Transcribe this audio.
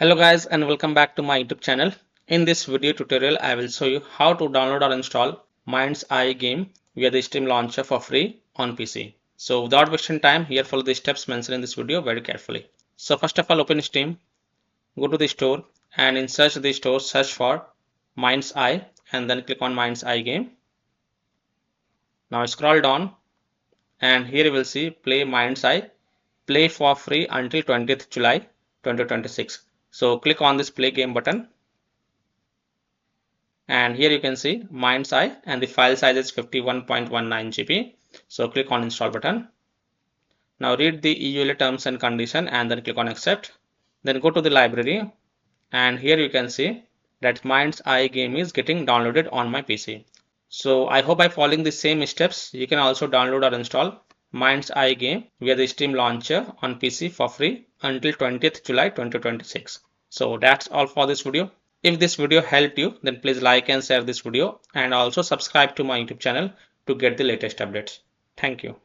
Hello guys and welcome back to my YouTube channel. In this video tutorial I will show you how to download or install MindsEye game via the Steam launcher for free on PC. So without wasting time, here follow the steps mentioned in this video very carefully. So first of all, open Steam, go to the store, and in search the store search for MindsEye and then click on MindsEye game. Now scroll down and here you will see play MindsEye, play for free until 20th July 2026. So click on this play game button. And here you can see MindsEye and the file size is 51.19 GB. So click on install button. Now read the EULA terms and condition and then click on accept. Then go to the library and here you can see that MindsEye game is getting downloaded on my PC. So I hope by following the same steps you can also download or install MindsEye game via the Steam launcher on PC for free until 20th July 2026. So that's all for this video. If this video helped you, then please like and share this video and also subscribe to my YouTube channel to get the latest updates. Thank you.